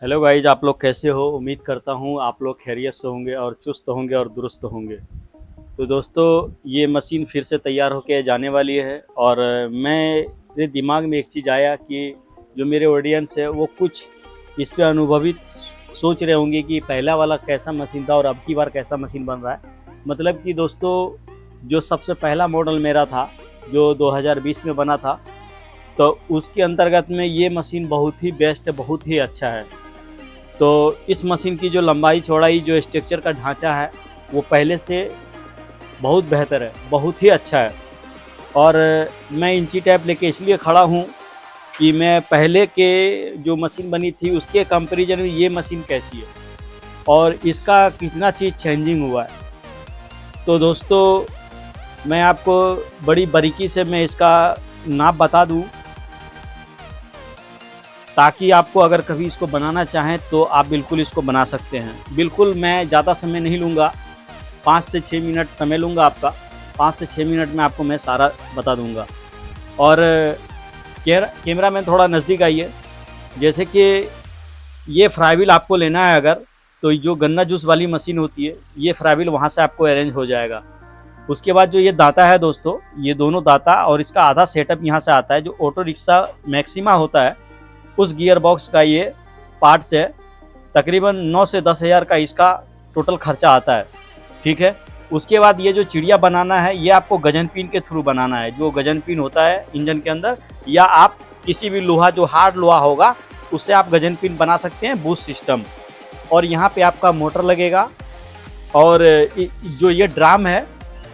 Hello guys, आप लोग कैसे हो। उम्मीद करता हूँ आप लोग खैरियत से होंगे और चुस्त होंगे और दुरुस्त होंगे। तो दोस्तों, ये मशीन फिर से तैयार होके जाने वाली है और मेरे दिमाग में एक चीज़ आया कि जो मेरे ऑडियंस है वो कुछ इस पे अनुभवित सोच रहे होंगे कि पहला वाला कैसा मशीन था और अब की बार कैसा मशीन बन रहा है। मतलब कि दोस्तों, जो सबसे पहला मॉडल मेरा था जो 2020 में बना था, तो उसके अंतर्गत में ये मशीन बहुत ही बेस्ट है, बहुत ही अच्छा है। तो इस मशीन की जो लंबाई चौड़ाई, जो स्ट्रक्चर का ढांचा है, वो पहले से बहुत बेहतर है, बहुत ही अच्छा है। और मैं इंची टैप लेके इसलिए खड़ा हूँ कि मैं पहले के जो मशीन बनी थी उसके कंपैरिजन में ये मशीन कैसी है और इसका कितना चीज़ चेंजिंग हुआ है। तो दोस्तों, मैं आपको बड़ी बारीकी से मैं इसका नाप बता दूँ, ताकि आपको अगर कभी इसको बनाना चाहें तो आप बिल्कुल इसको बना सकते हैं। बिल्कुल मैं ज़्यादा समय नहीं लूँगा, 5 से 6 मिनट समय लूँगा आपका। 5 से 6 मिनट में आपको मैं सारा बता दूँगा। और कैमरा में थोड़ा नज़दीक आइए। जैसे कि ये फ्राईव्हील आपको लेना है अगर, तो जो गन्ना जूस वाली मशीन होती है, ये फ्राईव्हील वहाँ से आपको अरेंज हो जाएगा। उसके बाद जो ये दाता है दोस्तों, ये दोनों दाता और इसका आधा सेटअप यहाँ से आता है। जो ऑटो रिक्शा मैक्सिमा होता है उस गियर बॉक्स का ये पार्ट्स है। तकरीबन 9 से 10 हज़ार का इसका टोटल खर्चा आता है, ठीक है। उसके बाद ये जो चिड़िया बनाना है, ये आपको गजन पिन के थ्रू बनाना है। जो गजन पिन होता है इंजन के अंदर, या आप किसी भी लोहा, जो हार्ड लोहा होगा, उससे आप गजन पिन बना सकते हैं, बूस्ट सिस्टम। और यहाँ पे आपका मोटर लगेगा। और जो ये ड्राम है,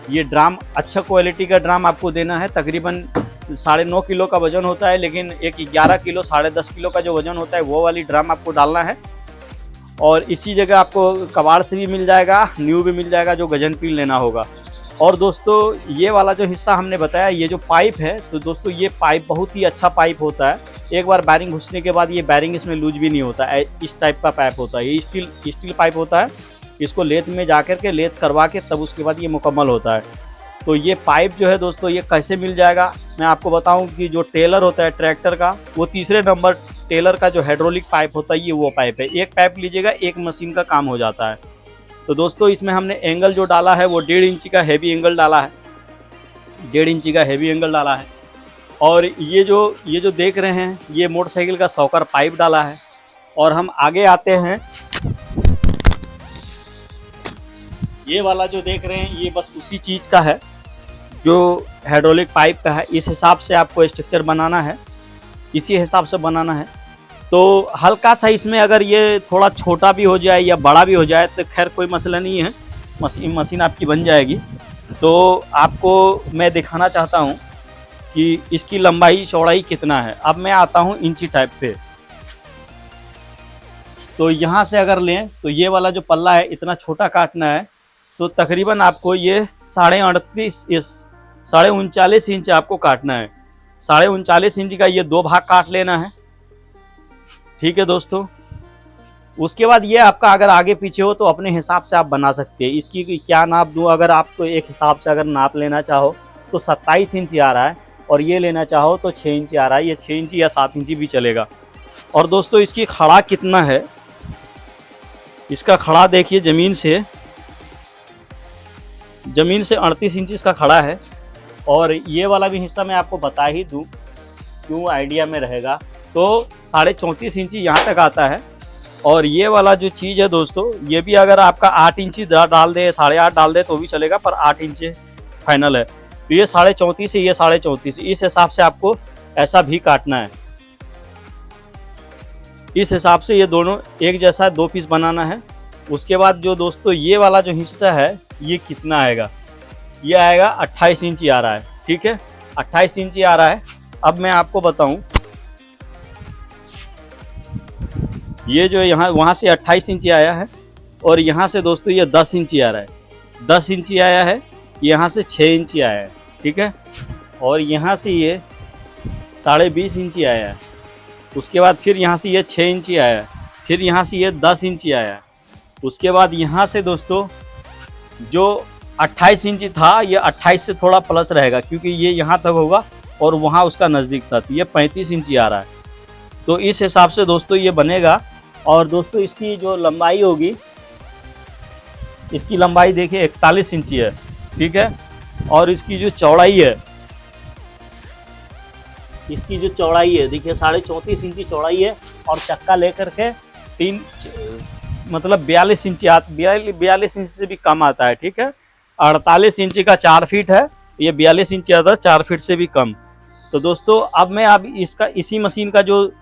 ये ड्राम अच्छा क्वालिटी का ड्राम आपको देना है। तकरीबन 9.5 किलो का वजन होता है, लेकिन एक 11 किलो 10.5 किलो का जो वजन होता है वो वाली ड्राम आपको डालना है। और इसी जगह आपको कबाड़ से भी मिल जाएगा, न्यू भी मिल जाएगा, जो गजन पील लेना होगा। और दोस्तों, ये वाला जो हिस्सा हमने बताया, ये जो पाइप है, तो दोस्तों ये पाइप बहुत ही अच्छा पाइप होता है। एक बार बैरिंग घुसने के बाद ये बैरिंग इसमें लूज भी नहीं होता है। इस टाइप का पाइप होता है, ये स्टील पाइप होता है। इसको लेथ में जा कर के लेथ करवा के तब उसके बाद ये मुकम्मल होता है। तो ये पाइप जो है दोस्तों, ये कैसे मिल जाएगा मैं आपको बताऊं कि जो टेलर होता है ट्रैक्टर का, वो तीसरे नंबर टेलर का जो हाइड्रोलिक पाइप होता है, ये वो पाइप है। एक पाइप लीजिएगा, एक मशीन का काम हो जाता है। तो दोस्तों, इसमें हमने एंगल जो डाला है वो 1.5 इंची का हैवी एंगल डाला है, 1.5 इंची का हैवी एंगल डाला है। और ये जो देख रहे हैं, ये मोटरसाइकिल का सॉकर पाइप डाला है। और हम आगे आते हैं, ये वाला जो देख रहे हैं, ये बस उसी चीज़ का है जो हाइड्रोलिक पाइप का है। इस हिसाब से आपको स्ट्रक्चर बनाना है, इसी हिसाब से बनाना है। तो हल्का सा इसमें अगर ये थोड़ा छोटा भी हो जाए या बड़ा भी हो जाए तो खैर कोई मसला नहीं है, मशीन आपकी बन जाएगी। तो आपको मैं दिखाना चाहता हूँ कि इसकी लंबाई चौड़ाई कितना है। अब मैं आता हूँ इंची टाइप पे। तो यहाँ से अगर लें तो ये वाला जो पल्ला है, इतना छोटा काटना है। तो तकरीबन आपको ये 39.5 इंच आपको काटना है। 39.5 इंच का ये 2 भाग काट लेना है, ठीक है दोस्तों। उसके बाद ये आपका अगर आगे पीछे हो तो अपने हिसाब से आप बना सकते हैं। इसकी क्या नाप दूं, अगर आपको एक हिसाब से अगर नाप लेना चाहो तो 27 इंच आ रहा है, और ये लेना चाहो तो 6 इंच आ रहा है। ये 6 इंच या 7 इंच भी चलेगा। और दोस्तों, इसकी खड़ा कितना है, इसका खड़ा देखिए, ज़मीन से 38 इंच इसका खड़ा है। और ये वाला भी हिस्सा मैं आपको बता ही दूं, क्यों आइडिया में रहेगा। तो 34.5 इंची यहाँ तक आता है। और ये वाला जो चीज़ है दोस्तों, ये भी अगर आपका 8 इंची डाल दे, 8.5 डाल दे तो भी चलेगा, पर 8 इंच फाइनल है। तो ये 34.5 है, ये 34.5, इस हिसाब से आपको ऐसा भी काटना है। इस हिसाब से ये दोनों एक जैसा 2 पीस बनाना है। उसके बाद जो दोस्तों, ये वाला जो हिस्सा है, ये कितना आएगा, ये आएगा 28 इंची आ रहा है, ठीक है, 28 इंची आ रहा है। अब मैं आपको बताऊं, ये जो यहाँ वहाँ से 28 इंची आया है, और यहाँ से दोस्तों ये 10 इंची आ रहा है, 10 इंची आया है। यहाँ से 6 इंची आया है, ठीक है। और यहाँ से ये 20.5 इंची आया है। उसके बाद फिर यहाँ से ये 6 इंची आया है, फिर यहाँ से ये 10 इंची आया है। उसके बाद यहाँ से दोस्तों जो 28 इंची था, ये 28 से थोड़ा प्लस रहेगा, क्योंकि ये यहाँ तक होगा और वहाँ उसका नज़दीक था, तो ये 35 इंची आ रहा है। तो इस हिसाब से दोस्तों ये बनेगा। और दोस्तों इसकी जो लंबाई होगी, इसकी लंबाई देखिए 41 इंची है, ठीक है। और इसकी जो चौड़ाई है, इसकी जो चौड़ाई है देखिए 34.5 इंची चौड़ाई है। और चक्का लेकर के 42 इंची 42 इंच से भी कम आता है, ठीक है। 48 इंची का 4 फीट है, ये 42 इंची आता है 4 फीट से भी कम। तो दोस्तों अब मैं इसका इसी मशीन का जो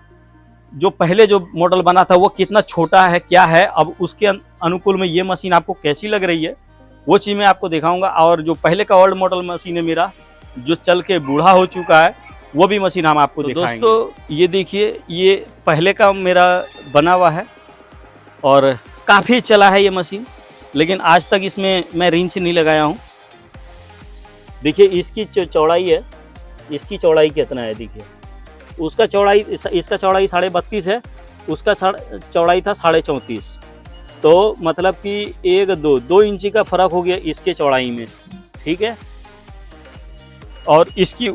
पहले जो मॉडल बना था वो कितना छोटा है क्या है, अब उसके अनुकूल में ये मशीन आपको कैसी लग रही है वो चीज़ मैं आपको दिखाऊंगा। और जो पहले का ओल्ड मॉडल मशीन है मेरा, जो चल के बूढ़ा हो चुका है, वो भी मशीन हम आपको दिखाएंगे। दोस्तों ये देखिए, ये पहले का मेरा बना हुआ है और काफ़ी चला है ये मशीन, लेकिन आज तक इसमें मैं रिंच नहीं लगाया हूँ। देखिए इसकी जो चौड़ाई है, इसकी चौड़ाई कितना है देखिए, उसका चौड़ाई, इसका चौड़ाई 32.5 है, उसका चौड़ाई था 34.5। तो मतलब कि 2 इंची का फ़र्क हो गया इसके चौड़ाई में, ठीक है। और इसकी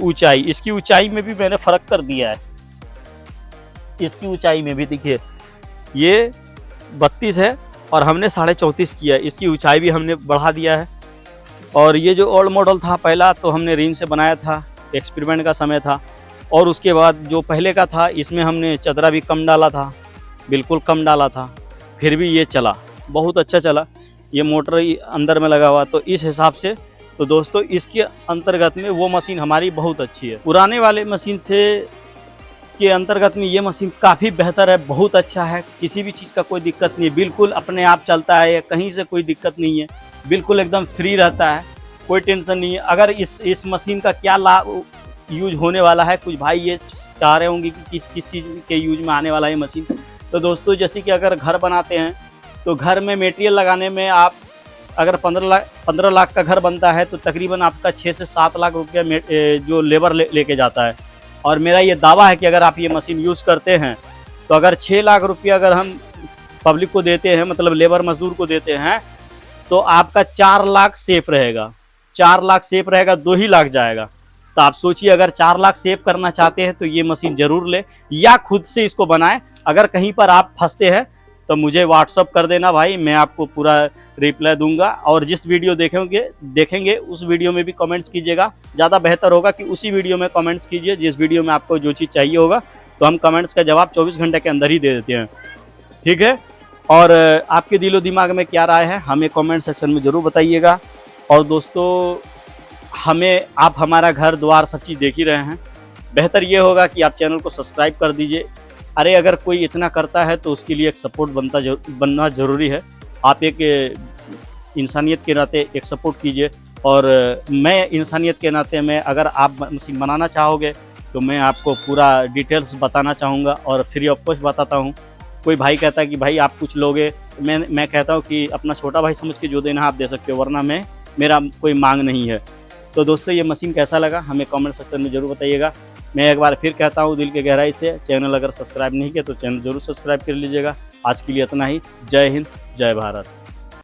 ऊंचाई में भी मैंने फ़र्क कर दिया है। इसकी ऊंचाई में भी देखिए ये 32 है और हमने 34.5 किया है, इसकी ऊंचाई भी हमने बढ़ा दिया है। और ये जो ओल्ड मॉडल था पहला, तो हमने रिंच से बनाया था, एक्सपेरिमेंट का समय था। और उसके बाद जो पहले का था, इसमें हमने चदरा भी कम डाला था, बिल्कुल कम डाला था, फिर भी ये चला, बहुत अच्छा चला। ये मोटर अंदर में लगा हुआ, तो इस हिसाब से तो दोस्तों इसके अंतर्गत में वो मशीन हमारी बहुत अच्छी है। पुराने वाले मशीन से के अंतर्गत में ये मशीन काफ़ी बेहतर है, बहुत अच्छा है, किसी भी चीज़ का कोई दिक्कत नहीं है, बिल्कुल अपने आप चलता है, कहीं से कोई दिक्कत नहीं है, बिल्कुल एकदम फ्री रहता है, कोई टेंशन नहीं है। अगर इस मशीन का क्या लाभ यूज होने वाला है, कुछ भाई ये चाह रहे होंगे कि किस चीज़ के यूज में आने वाला है मशीन। तो दोस्तों जैसे कि अगर घर बनाते हैं तो घर में मटेरियल लगाने में आप अगर 15 लाख का घर बनता है तो तकरीबन आपका 6 से 7 लाख रुपया जो लेबर लेके जाता है। और मेरा ये दावा है कि अगर आप ये मशीन यूज़ करते हैं तो अगर 6 लाख रुपया अगर हम पब्लिक को देते हैं, मतलब लेबर मजदूर को देते हैं, तो आपका 4 लाख सेफ रहेगा। 4 लाख सेफ रहेगा, 2 ही लाख जाएगा। तो आप सोचिए, अगर 4 लाख सेव करना चाहते हैं तो ये मशीन ज़रूर ले, या खुद से इसको बनाएं। अगर कहीं पर आप फंसते हैं तो मुझे व्हाट्सअप कर देना भाई, मैं आपको पूरा रिप्लाई दूंगा। और जिस वीडियो देखेंगे उस वीडियो में भी कमेंट्स कीजिएगा। ज़्यादा बेहतर होगा कि उसी वीडियो में कमेंट्स कीजिए जिस वीडियो में आपको जो चीज़ चाहिए होगा, तो हम कमेंट्स का जवाब 24 घंटे के अंदर ही दे देते हैं, ठीक है। और आपके दिलो दिमाग में क्या राय है हमें कमेंट सेक्शन में ज़रूर बताइएगा। और दोस्तों आप हमारा घर द्वार सब चीज़ देख ही रहे हैं, बेहतर ये होगा कि आप चैनल को सब्सक्राइब कर दीजिए। अरे अगर कोई इतना करता है तो उसके लिए एक सपोर्ट बनना ज़रूरी है। आप एक इंसानियत के नाते एक सपोर्ट कीजिए। और मैं इंसानियत के नाते में, अगर आप मशीन बनाना चाहोगे तो मैं आपको पूरा डिटेल्स बताना चाहूँगा और फ्री ऑफ कॉस्ट बताता हूँ। कोई भाई कहता है कि भाई आप कुछ लोगे, मैं कहता हूँ कि अपना छोटा भाई समझ के जो देना आप दे सकते हो, वरना मेरा कोई मांग नहीं है। तो दोस्तों ये मशीन कैसा लगा हमें कमेंट सेक्शन में ज़रूर बताइएगा। मैं एक बार फिर कहता हूँ दिल के गहराई से, चैनल अगर सब्सक्राइब नहीं किया तो चैनल ज़रूर सब्सक्राइब कर लीजिएगा। आज के लिए इतना ही। जय हिंद, जय भारत।